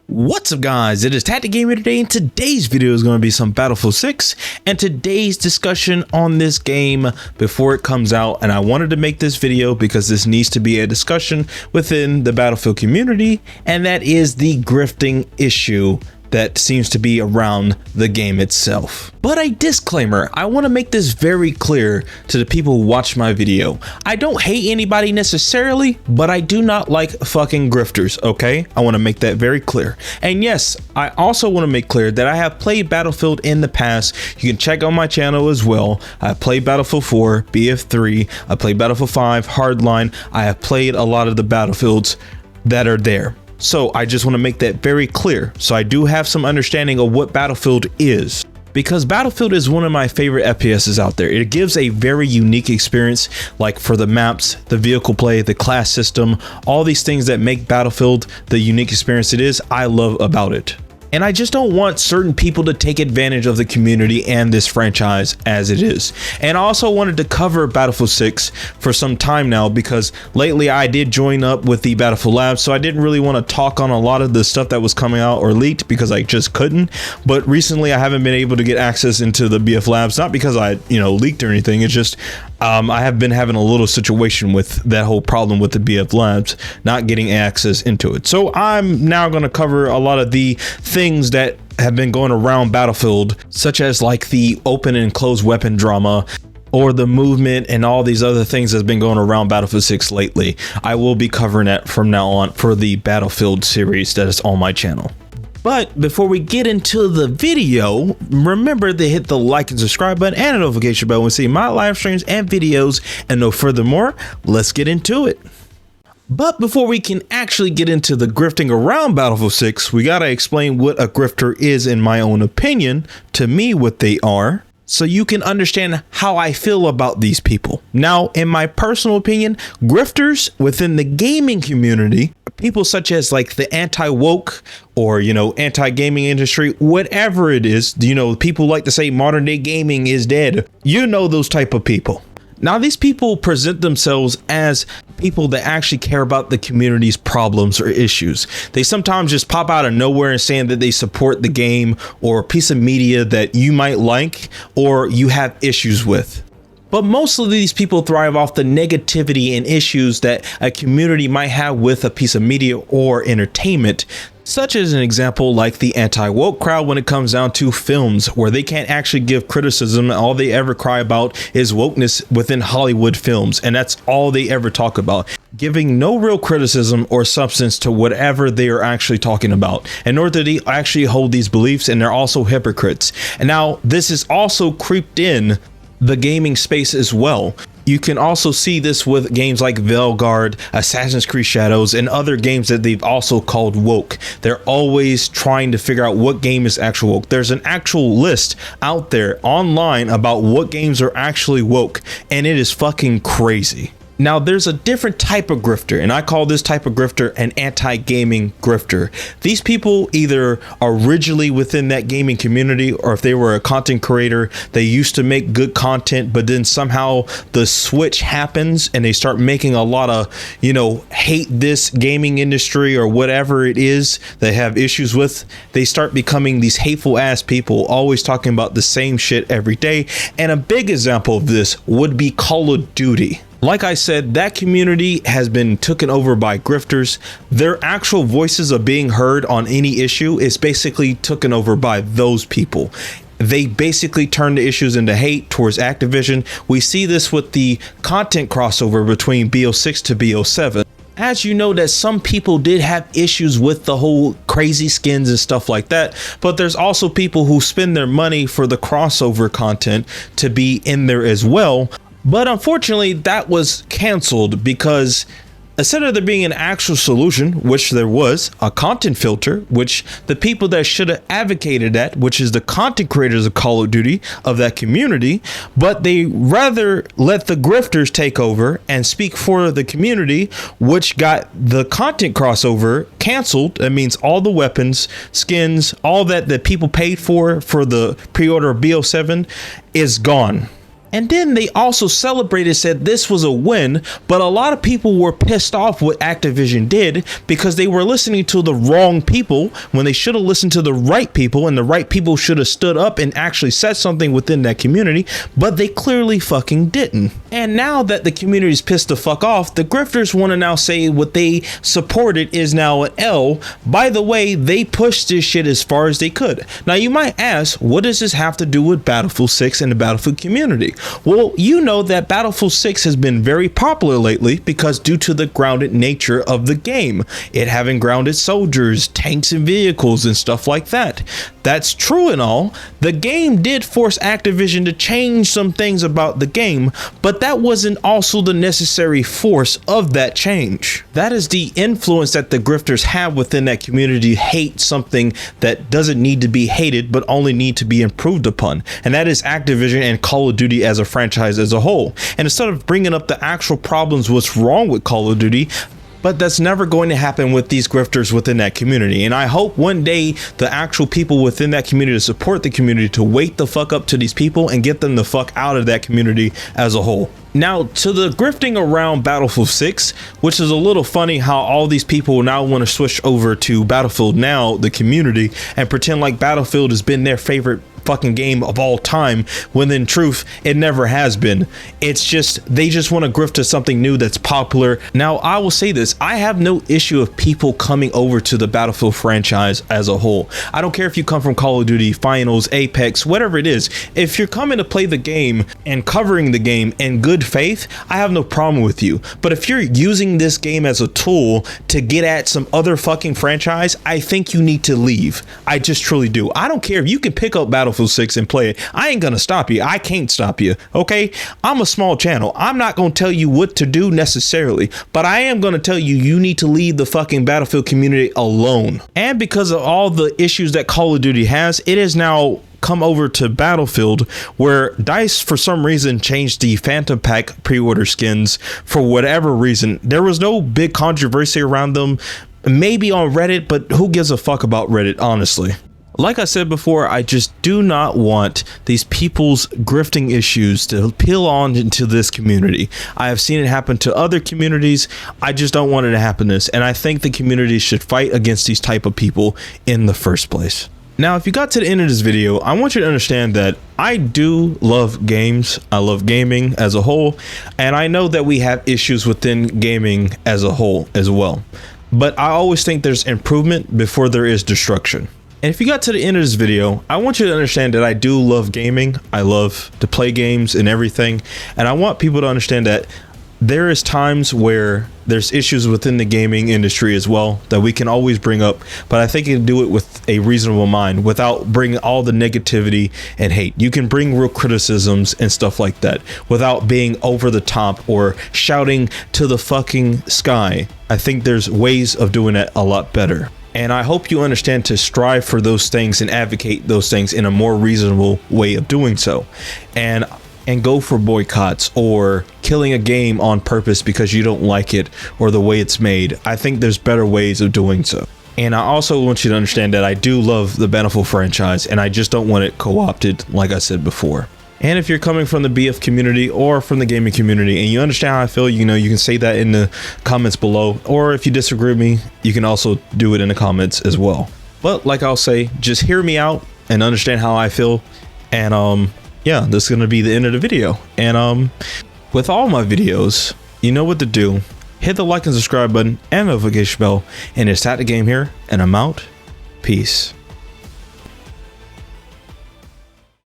What's up guys, it is Tactic Gamer today, and today's video is going to be some Battlefield 6 and today's discussion on this game before it comes out. And I wanted to make this video because this needs to be a discussion within the Battlefield community, and that is the grifting issue that seems to be around the game itself. But a disclaimer, I want to make this very clear to the people who watch my video. I don't hate anybody necessarily, but I do not like fucking grifters, okay? I want to make that very clear. And yes, I also want to make clear that I have played Battlefield in the past. You can check on my channel as well. I played Battlefield 4, BF3, I played Battlefield 5, Hardline. I have played a lot of the Battlefields that are there. So I just want to make that very clear. So I do have some understanding of what Battlefield is, because Battlefield is one of my favorite FPSs out there. It gives a very unique experience, like for the maps, the vehicle play, the class system, all these things that make Battlefield the unique experience it is, I love about it. And I just don't want certain people to take advantage of the community and this franchise as it is. And I also wanted to cover Battlefield 6 for some time now, because lately I did join up with the Battlefield Labs, so I didn't really want to talk on a lot of the stuff that was coming out or leaked because I just couldn't. But recently I haven't been able to get access into the BF Labs, not because I leaked or anything. It's just I have been having a little situation with that whole problem with the BF Labs, not getting access into it. So I'm now going to cover a lot of the things that have been going around Battlefield, such as like the open and closed weapon drama, or the movement and all these other things that's been going around Battlefield 6 lately. I will be covering that from now on for the Battlefield series that is on my channel. But before we get into the video, remember to hit the like and subscribe button and the notification bell when you see my live streams and videos. And no furthermore, let's get into it. But before we can actually get into the grifting around Battlefield 6, we gotta explain what a grifter is, in my own opinion, to me what they are, so you can understand how I feel about these people. Now, in my personal opinion, grifters within the gaming community, people such as like the anti-woke or, anti-gaming industry, whatever it is, people like to say modern day gaming is dead. Those type of people. Now, these people present themselves as people that actually care about the community's problems or issues. They sometimes just pop out of nowhere and saying that they support the game or a piece of media that you might like or you have issues with. But most of these people thrive off the negativity and issues that a community might have with a piece of media or entertainment, such as an example like the anti-woke crowd when it comes down to films, where they can't actually give criticism. All they ever cry about is wokeness within Hollywood films, and that's all they ever talk about, giving no real criticism or substance to whatever they are actually talking about, and nor do they actually hold these beliefs, and they're also hypocrites. And now this is also creeped in the gaming space as well. You can also see this with games like Veilguard, Assassin's Creed Shadows, and other games that they've also called woke. They're always trying to figure out what game is actual woke. There's an actual list out there online about what games are actually woke, and it is fucking crazy. Now, there's a different type of grifter, and I call this type of grifter an anti-gaming grifter. These people either are originally within that gaming community, or if they were a content creator, they used to make good content, but then somehow the switch happens and they start making a lot of, hate this gaming industry or whatever it is they have issues with. They start becoming these hateful ass people, always talking about the same shit every day. And a big example of this would be Call of Duty. Like I said, that community has been taken over by grifters. Their actual voices of being heard on any issue is basically taken over by those people. They basically turn the issues into hate towards Activision. We see this with the content crossover between BO6 to BO7. As you know, that some people did have issues with the whole crazy skins and stuff like that, but there's also people who spend their money for the crossover content to be in there as well. But unfortunately, that was canceled because instead of there being an actual solution, which there was, a content filter, which the people that should have advocated that, which is the content creators of Call of Duty, of that community, but they rather let the grifters take over and speak for the community, which got the content crossover canceled. That means all the weapons, skins, all that people paid for the pre-order of BO7 is gone. And then they also celebrated, said this was a win, but a lot of people were pissed off what Activision did because they were listening to the wrong people when they should have listened to the right people, and the right people should have stood up and actually said something within that community, but they clearly fucking didn't. And now that the community's pissed the fuck off, the grifters want to now say what they supported is now an L. By the way, they pushed this shit as far as they could. Now you might ask, what does this have to do with Battlefield 6 and the Battlefield community? Well, you know that Battlefield 6 has been very popular lately because due to the grounded nature of the game, it having grounded soldiers, tanks and vehicles and stuff like that. That's true and all. The game did force Activision to change some things about the game, but that wasn't also the necessary force of that change. That is the influence that the grifters have within that community, hate something that doesn't need to be hated but only need to be improved upon, and that is Activision and Call of Duty as a franchise as a whole. And instead of bringing up the actual problems, what's wrong with Call of Duty, but that's never going to happen with these grifters within that community. And I hope one day the actual people within that community to support the community to wake the fuck up to these people and get them the fuck out of that community as a whole. Now to the grifting around Battlefield 6, which is a little funny how all these people now want to switch over to Battlefield now, the community, and pretend like Battlefield has been their favorite fucking game of all time, when in truth it never has been. It's just they just want to grift to something new that's popular. Now I will say this, I have no issue of people coming over to the Battlefield franchise as a whole. I don't care if you come from Call of Duty, Finals, Apex, whatever it is. If you're coming to play the game and covering the game in good faith, I have no problem with you. But if you're using this game as a tool to get at some other fucking franchise, I think you need to leave. I just truly do. I don't care if you can pick up Battlefield 6 and play it. I ain't gonna stop you. I can't stop you. Okay, I'm a small channel. I'm not gonna tell you what to do necessarily, but I am gonna tell you you need to leave the fucking Battlefield community alone. And because of all the issues that Call of Duty has, it is now come over to Battlefield, where DICE for some reason changed the Phantom Pack pre-order skins for whatever reason. There was no big controversy around them, maybe on Reddit, but who gives a fuck about Reddit, honestly. Like I said before, I just do not want these people's grifting issues to peel on into this community. I have seen it happen to other communities. I just don't want it to happen to this, and I think the community should fight against these type of people in the first place. Now, if you got to the end of this video, I want you to understand that I do love games. I love gaming as a whole, and I know that we have issues within gaming as a whole as well. But I always think there's improvement before there is destruction. And if you got to the end of this video, I want you to understand that I do love gaming. I love to play games and everything. And I want people to understand that there is times where there's issues within the gaming industry as well that we can always bring up, but I think you can do it with a reasonable mind without bringing all the negativity and hate. You can bring real criticisms and stuff like that without being over the top or shouting to the fucking sky. I think there's ways of doing that a lot better. And I hope you understand to strive for those things and advocate those things in a more reasonable way of doing so. And go for boycotts or killing a game on purpose because you don't like it or the way it's made. I think there's better ways of doing so. And I also want you to understand that I do love the Battlefield franchise, and I just don't want it co-opted, like I said before. And if you're coming from the BF community or from the gaming community and you understand how I feel, you know, you can say that in the comments below. Or if you disagree with me, you can also do it in the comments as well. But like I'll say, just hear me out and understand how I feel. And yeah, this is going to be the end of the video. And with all my videos, you know what to do. Hit the like and subscribe button and notification bell. And it's TacticGame here, and I'm out. Peace.